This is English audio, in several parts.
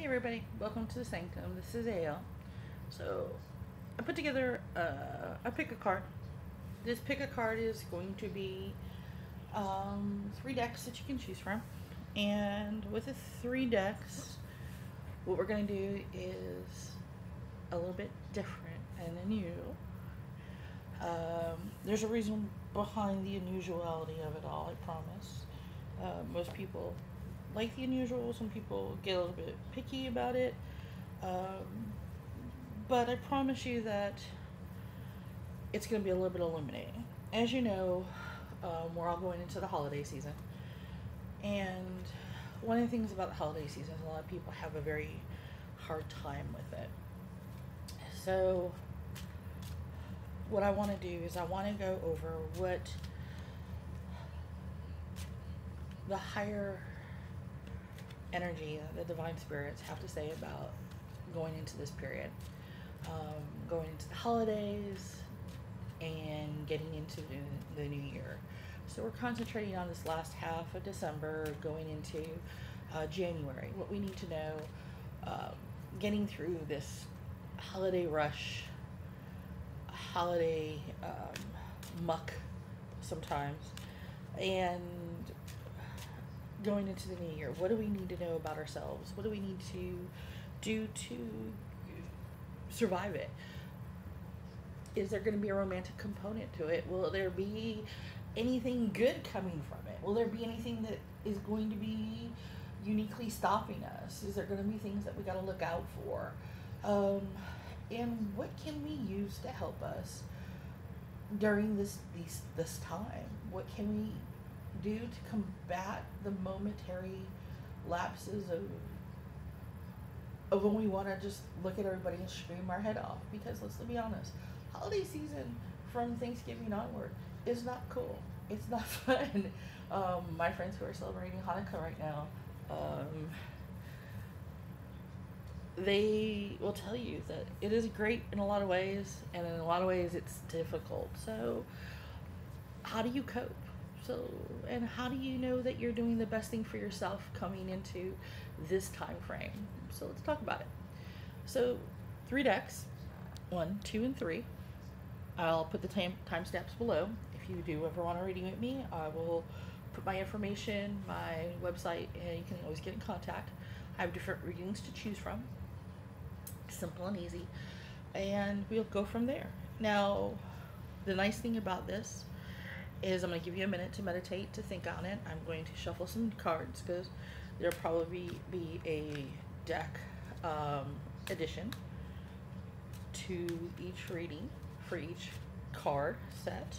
Hey everybody, welcome to the Sanctum. This is Ale. So, I put together a pick a card. This pick a card is going to be three decks that you can choose from. And with the three decks, what we're going to do is a little bit different and unusual. There's a reason behind the unusuality of it all, I promise. Most people like the unusual. Some people get a little bit picky about it. But I promise you that it's going to be a little bit illuminating. As you know, we're all going into the holiday season. And one of the things about the holiday season is a lot of people have a very hard time with it. So, what I want to do is I want to go over what the higher energy, the divine spirits have to say about going into this period, going into the holidays and getting into the new year. So we're concentrating on this last half of December, going into January, what we need to know, getting through this holiday rush, holiday muck sometimes, and going into the new year. What do we need to know about ourselves? What do we need to do to survive it? Is there going to be a romantic component to it? Will there be anything good coming from it? Will there be anything that is going to be uniquely stopping us? Is there going to be things that we got to look out for? And what can we use to help us during this time? What can we do to combat the momentary lapses of when we want to just look at everybody and scream our head off? Because let's be honest, holiday season from Thanksgiving onward is not cool. It's not fun. My friends who are celebrating Hanukkah right now, they will tell you that it is great in a lot of ways, and in a lot of ways it's difficult. So how do you cope? And how do you know that you're doing the best thing for yourself coming into this time frame? So let's talk about it. So 3 decks, 1, 2, and 3. I'll put the timestamps below. If you do ever want to reading with me, I will put my information, my website, and you can always get in contact. I have different readings to choose from. Simple and easy. And we'll go from there. Now, the nice thing about this is I'm going to give you a minute to meditate, to think on it. I'm going to shuffle some cards because there'll probably be a deck addition to each reading for each card set.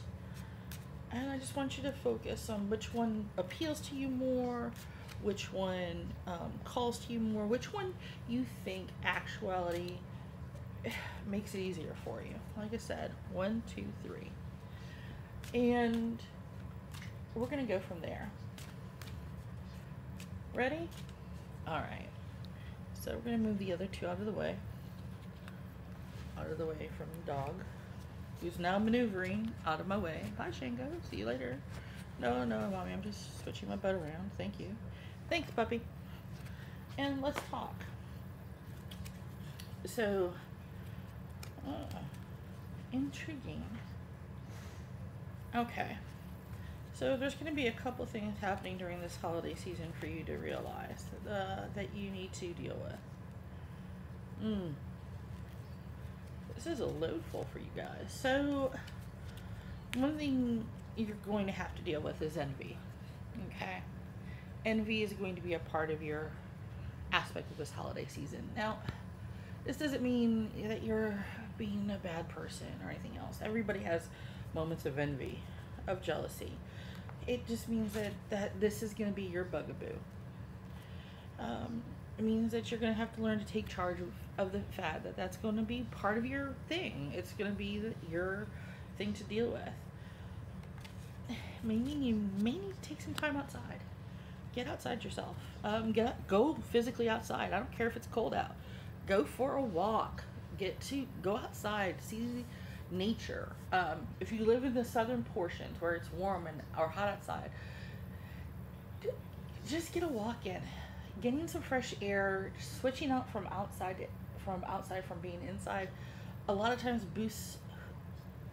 And I just want you to focus on which one appeals to you more, which one calls to you more, which one you think actuality makes it easier for you. Like I said, 1, 2, 3. And we're going to go from there. Ready? All right. So we're going to move the other 2 out of the way. Out of the way from dog, who's now maneuvering out of my way. Bye, Shango. See you later. No, Mommy. I'm just switching my butt around. Thank you. Thanks, puppy. And let's talk. So, intriguing. Okay, so there's going to be a couple things happening during this holiday season for you to realize that you need to deal with. This is a loadful for you guys. So, one thing you're going to have to deal with is envy. Okay, envy is going to be a part of your aspect of this holiday season. Now, this doesn't mean that you're being a bad person or anything else. Everybody has moments of envy, of jealousy. It just means that this is going to be your bugaboo. It means that you're going to have to learn to take charge of the fact that that's going to be part of your thing. It's going to be your thing to deal with. Maybe you may need to take some time outside. Get outside yourself. Go physically outside. I don't care if it's cold out. Go for a walk. Go outside. See nature. If you live in the southern portions where it's warm or hot outside, just get a walk in. getting some fresh air, switching out from being inside, a lot of times boosts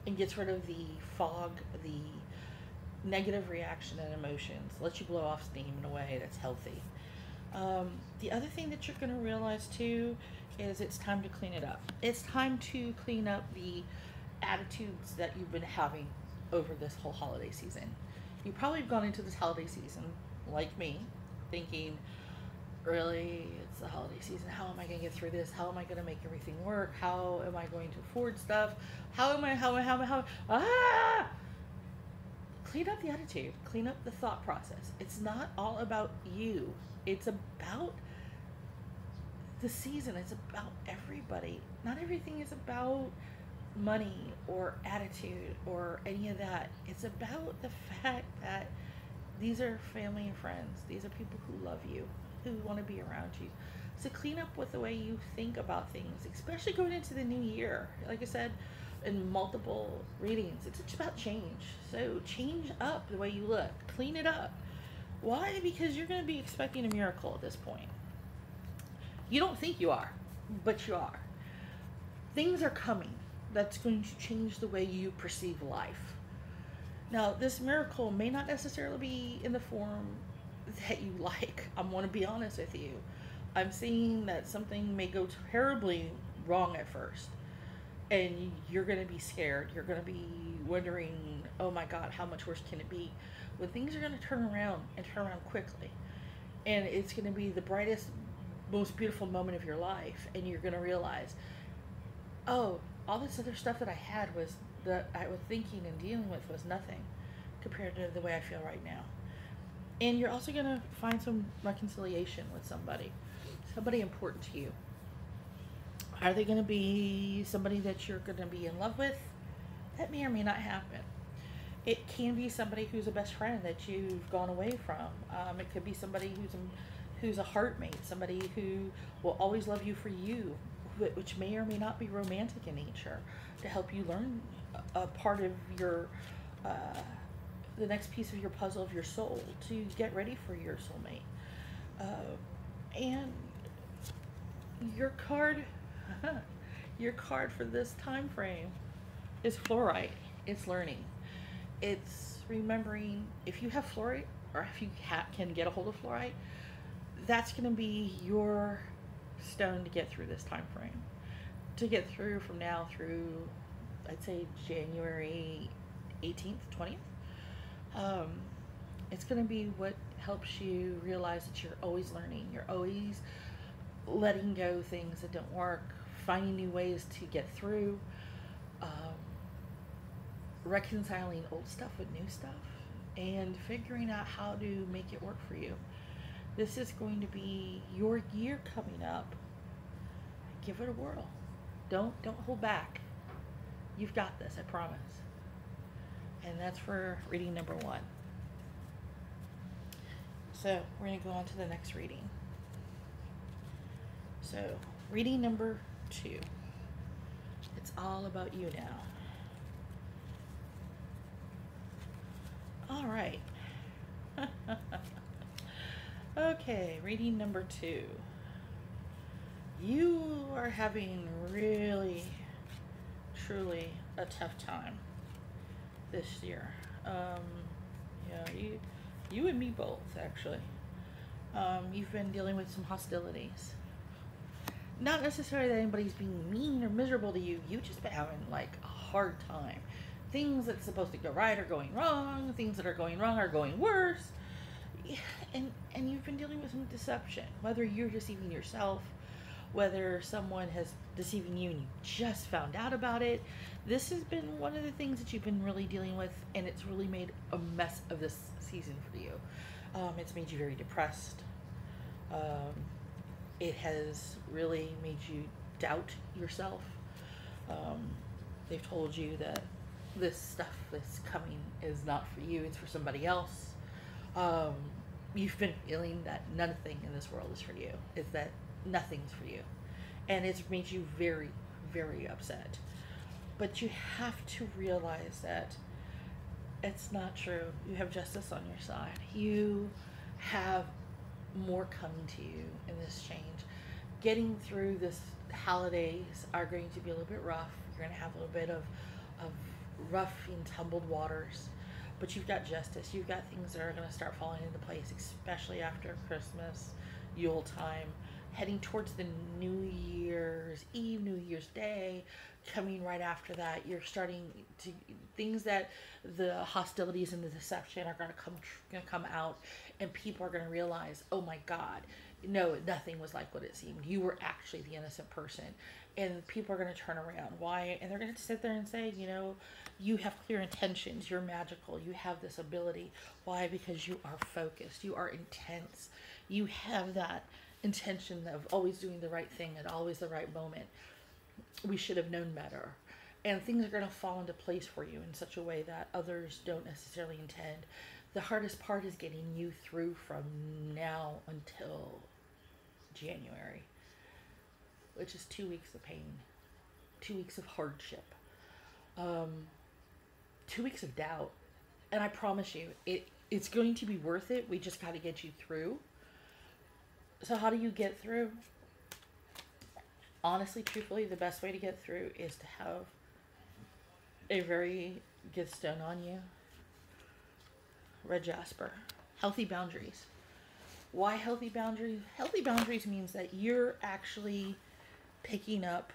and gets rid of the fog, the negative reaction and emotions, lets you blow off steam in a way that's healthy. The other thing that you're going to realize too is it's time to clean it up. It's time to clean up the attitudes that you've been having over this whole holiday season. You probably have gone into this holiday season, like me, thinking, really, it's the holiday season. How am I going to get through this? How am I going to make everything work? How am I going to afford stuff? Ah! Clean up the attitude. Clean up the thought process. It's not all about you. It's about the season. It's about everybody. Not everything is about money or attitude or any of that. It's about the fact that these are family and friends. These are people who love you, who want to be around you. So clean up with the way you think about things, especially going into the new year. Like I said in multiple readings, it's about change. So change up the way you look. Clean it up. Why? Because you're going to be expecting a miracle at this point. You don't think you are, but you are. Things are coming that's going to change the way you perceive life. Now, this miracle may not necessarily be in the form that you like. I want to be honest with you. I'm seeing that something may go terribly wrong at first. And you're going to be scared. You're going to be wondering, oh my God, how much worse can it be? When things are going to turn around and turn around quickly. And it's going to be the brightest, most beautiful moment of your life. And you're going to realize, oh, all this other stuff that I had was that I was thinking and dealing with was nothing compared to the way I feel right now. And you're also going to find some reconciliation with somebody important to you. Are they going to be somebody that you're going to be in love with? That may or may not happen. It can be somebody who's a best friend that you've gone away from. It could be somebody who's a heartmate, somebody who will always love you for you, which may or may not be romantic in nature, to help you learn a part of your, the next piece of your puzzle of your soul, to get ready for your soulmate. And your card for this time frame is fluorite. It's learning. It's remembering, if you have fluorite, or if you can get a hold of fluorite, that's going to be your stone to get through this time frame. To get through from now through, I'd say, January 18th, 20th. It's going to be what helps you realize that you're always learning. You're always letting go things that don't work, finding new ways to get through, reconciling old stuff with new stuff, and figuring out how to make it work for you. This is going to be your year coming up. Give it a whirl. Don't hold back. You've got this, I promise. And that's for reading number 1. So we're going to go on to the next reading. So reading number 2. It's all about you now. All right. Okay, reading number 2. You are having really, truly a tough time this year. Yeah, you and me both, actually. You've been dealing with some hostilities. Not necessarily that anybody's being mean or miserable to you. You've just been having like a hard time. Things that's supposed to go right are going wrong. Things that are going wrong are going worse. And you've been dealing with some deception. Whether you're deceiving yourself, whether someone has deceiving you and you just found out about it. This has been one of the things that you've been really dealing with, and it's really made a mess of this season for you. It's made you very depressed. It has really made you doubt yourself. They've told you that this stuff that's coming is not for you, it's for somebody else. You've been feeling that nothing in this world is for you. It's that nothing's for you. And it's made you very, very upset. But you have to realize that it's not true. You have justice on your side. You have more coming to you in this change. Getting through this holidays are going to be a little bit rough. You're going to have a little bit of rough and tumbled waters. But you've got justice. You've got things that are going to start falling into place, especially after Christmas, Yule time, heading towards the New Year's Eve, New Year's Day, coming right after that. You're starting to things that the hostilities and the deception are going to come out, and people are going to realize, oh my God, no, nothing was like what it seemed. You were actually the innocent person, and people are going to turn around. Why? And they're going to sit there and say, you have clear intentions. You're magical. You have this ability. Why? Because you are focused. You are intense. You have that intention of always doing the right thing at always the right moment. We should have known better. And things are going to fall into place for you in such a way that others don't necessarily intend. The hardest part is getting you through from now until January, which is 2 weeks of pain, 2 weeks of hardship, 2 weeks of doubt. And I promise you, it's going to be worth it. We just got to get you through. So how do you get through? Honestly, truthfully, the best way to get through is to have a very good stone on you. Red jasper. Healthy boundaries. Why healthy boundaries? Healthy boundaries means that you're actually picking up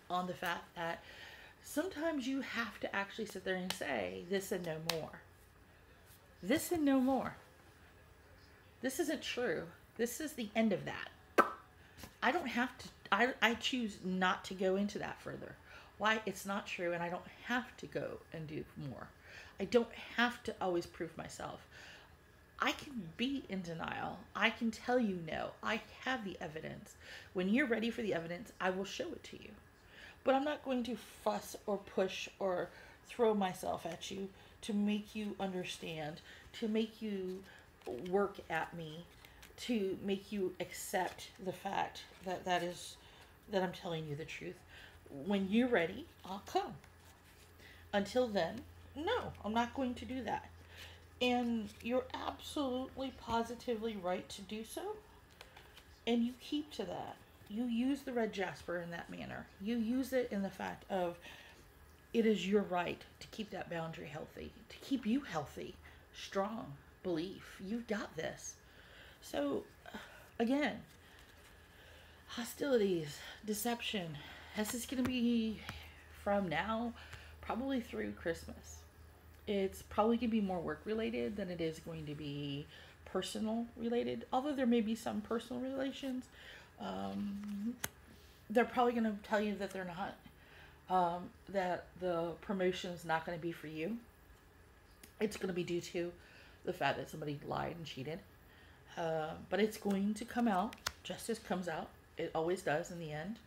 on the fact that sometimes you have to actually sit there and say, this and no more. This and no more. This isn't true. This is the end of that. I don't have to, I choose not to go into that further. Why? It's not true, and I don't have to go and do more. I don't have to always prove myself. I can be in denial. I can tell you no. I have the evidence. When you're ready for the evidence, I will show it to you. But I'm not going to fuss or push or throw myself at you to make you understand, to make you work at me, to make you accept the fact that I'm telling you the truth. When you're ready, I'll come. Until then, no, I'm not going to do that. And you're absolutely positively right to do so. And you keep to that. You use the red jasper in that manner. You use it in the fact of it is your right to keep that boundary healthy, to keep you healthy, strong, belief. You've got this. So, again, hostilities, deception. This is going to be from now probably through Christmas. It's probably going to be more work related than it is going to be personal related. Although there may be some personal relations, they're probably going to tell you that they're not, that the promotion's not going to be for you. It's going to be due to the fact that somebody lied and cheated. But it's going to come out. Justice comes out. It always does in the end.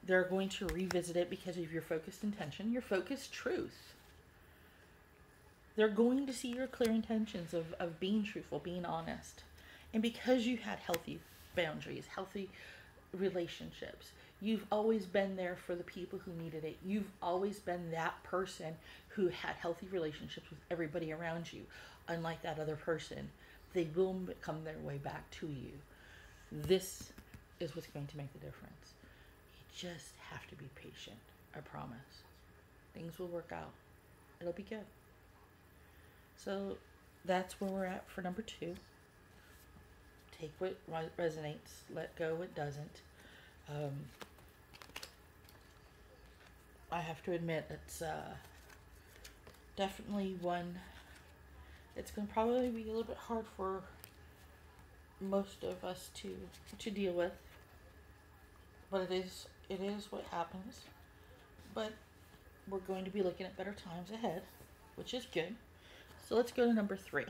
They're going to revisit it because of your focused intention, your focused truth. They're going to see your clear intentions of being truthful, being honest. And because you had healthy boundaries, healthy relationships, you've always been there for the people who needed it. You've always been that person who had healthy relationships with everybody around you. Unlike that other person, they will come their way back to you. This is what's going to make the difference. You just have to be patient. I promise. Things will work out. It'll be good. So that's where we're at for number 2. Take what resonates. Let go what doesn't. I have to admit, it's definitely one. It's going to probably be a little bit hard for most of us to deal with. But it is what happens. But we're going to be looking at better times ahead, which is good. So let's go to number 3.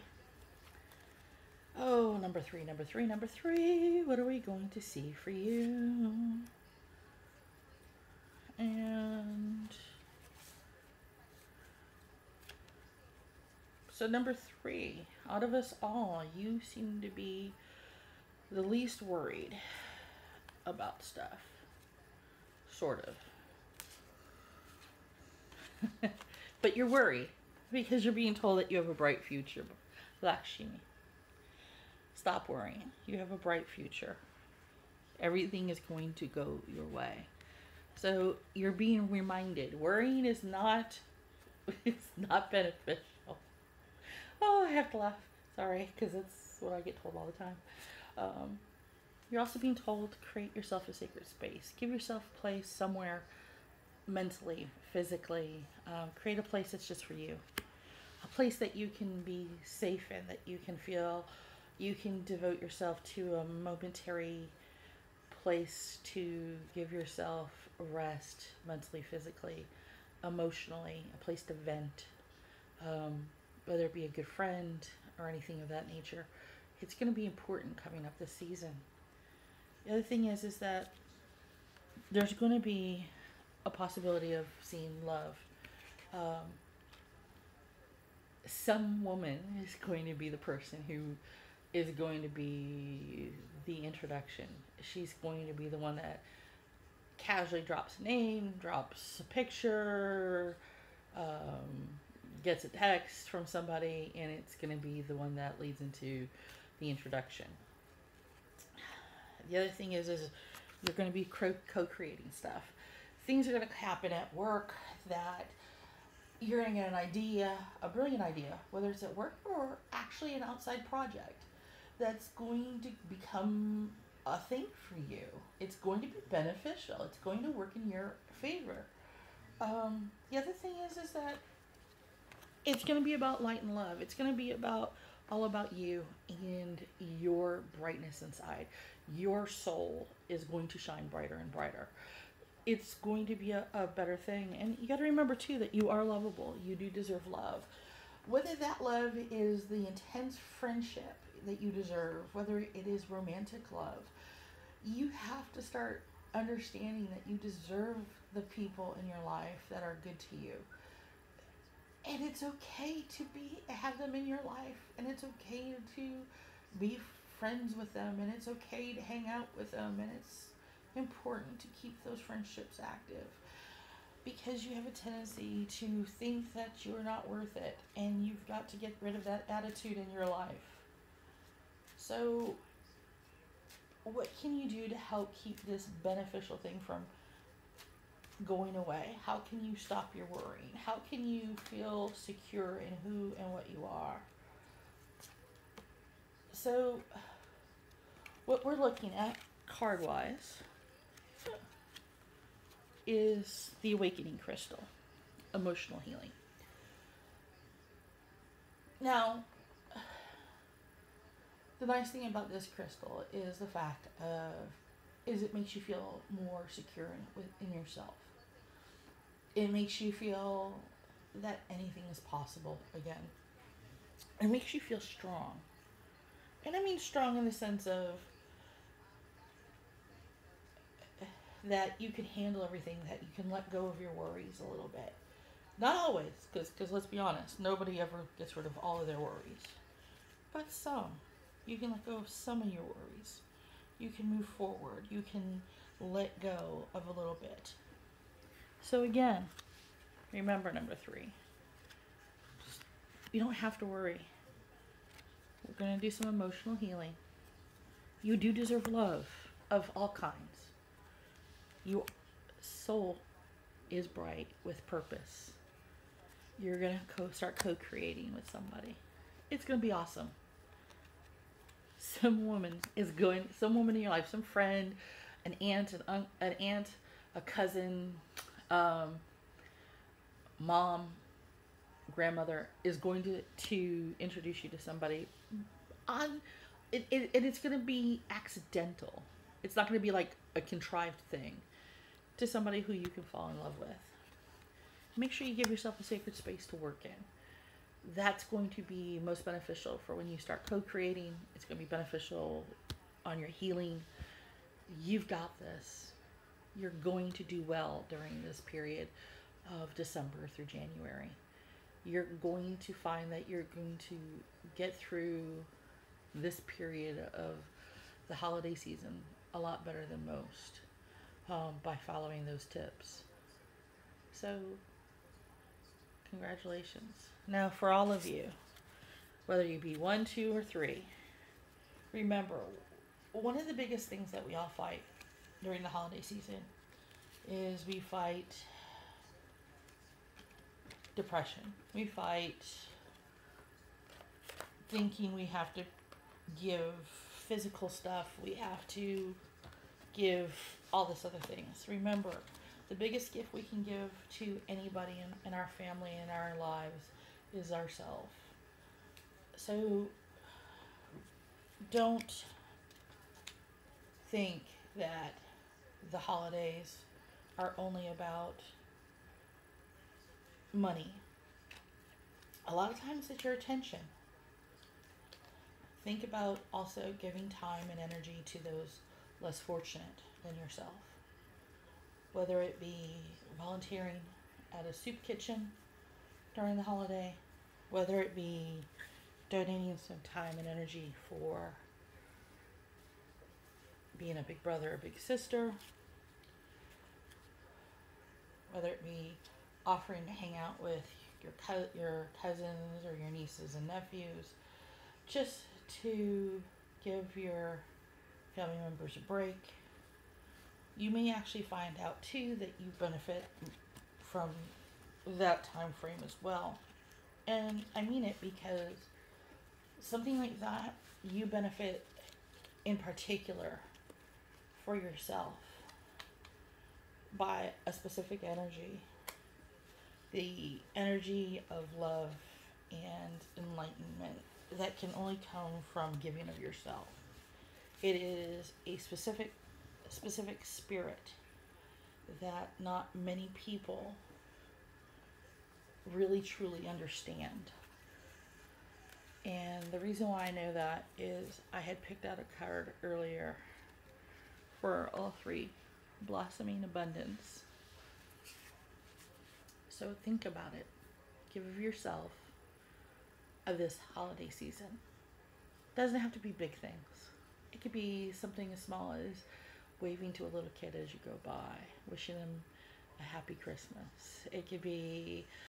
Oh, number 3. What are we going to see for you? And so number 3, out of us all, you seem to be the least worried about stuff. Sort of. But you're worried because you're being told that you have a bright future, Lakshmi. stop worrying. You have a bright future. Everything is going to go your way. So you're being reminded worrying is not it's not beneficial. Oh, I have to laugh. Sorry, because it's what I get told all the time. Um, you're also being told to create yourself a sacred space. Give yourself a place somewhere mentally, physically. Create a place that's just for you. A place that you can be safe in, that you can feel you can devote yourself to a momentary place to give yourself rest mentally, physically, emotionally, a place to vent, whether it be a good friend or anything of that nature. It's going to be important coming up this season. The other thing is that there's going to be a possibility of seeing love. Um, some woman is going to be the person who is going to be the introduction. She's going to be the one that casually drops a name, drops a picture, gets a text from somebody, and it's going to be the one that leads into the introduction. The other thing is you're going to be co-creating stuff. Things are going to happen at work that you're going to get an idea, a brilliant idea, whether it's at work or actually an outside project that's going to become a thing for you. It's going to be beneficial. It's going to work in your favor. The other thing is that it's going to be about light and love. It's going to be all about you and your brightness inside. Your soul is going to shine brighter and brighter. It's going to be a better thing. And you got to remember, too, that you are lovable. You do deserve love. Whether that love is the intense friendship that you deserve, whether it is romantic love, you have to start understanding that you deserve the people in your life that are good to you. And it's okay to have them in your life, and it's okay to be friends with them, and it's okay to hang out with them, and it's important to keep those friendships active, because you have a tendency to think that you're not worth it, and you've got to get rid of that attitude in your life. So what can you do to help keep this beneficial thing from going away? How can you stop your worrying? How can you feel secure in who and what you are? So what we're looking at card-wise is the Awakening Crystal, emotional healing. Now, the nice thing about this crystal is the fact of it makes you feel more secure in yourself. It makes you feel that anything is possible again. It makes you feel strong. And I mean strong in the sense of that you can handle everything, that you can let go of your worries a little bit. Not always, because let's be honest, nobody ever gets rid of all of their worries. But some. You can let go of some of your worries. You can move forward. You can let go of a little bit. So again, remember number 3. You don't have to worry. We're going to do some emotional healing. You do deserve love of all kinds. Your soul is bright with purpose. You're going to start co-creating with somebody. It's going to be awesome. Some woman in your life, some friend, an aunt, a cousin, mom, grandmother is going to introduce you to somebody. It's going to be accidental. It's not going to be like a contrived thing, to somebody who you can fall in love with. Make sure you give yourself a sacred space to work in. That's going to be most beneficial for when you start co-creating. It's going to be beneficial on your healing. You've got this. You're going to do well during this period of December through January. You're going to find that you're going to get through this period of the holiday season a lot better than most by following those tips. So, congratulations. Now, for all of you, whether you be 1, 2, or 3, Remember, one of the biggest things that we all fight during the holiday season is we fight depression. We fight thinking we have to give physical stuff, we have to give all this other things. Remember, the biggest gift we can give to anybody in our family, in our lives, is ourselves. So don't think that the holidays are only about money. A lot of times it's your attention. Think about also giving time and energy to those less fortunate than yourself. Whether it be volunteering at a soup kitchen during the holiday, whether it be donating some time and energy for being a big brother or big sister, whether it be offering to hang out with your cousins or your nieces and nephews, just to give your family members a break. You may actually find out too that you benefit from that time frame as well. And I mean it because something like that, you benefit in particular for yourself by a specific energy. The energy of love and enlightenment that can only come from giving of yourself. It is a specific spirit that not many people really truly understand. And the reason why I know that is I had picked out a card earlier for all three: blossoming abundance. So think about it. Give of yourself of this holiday season. Doesn't have to be big things. It could be something as small as waving to a little kid as you go by, wishing them a happy Christmas. It could be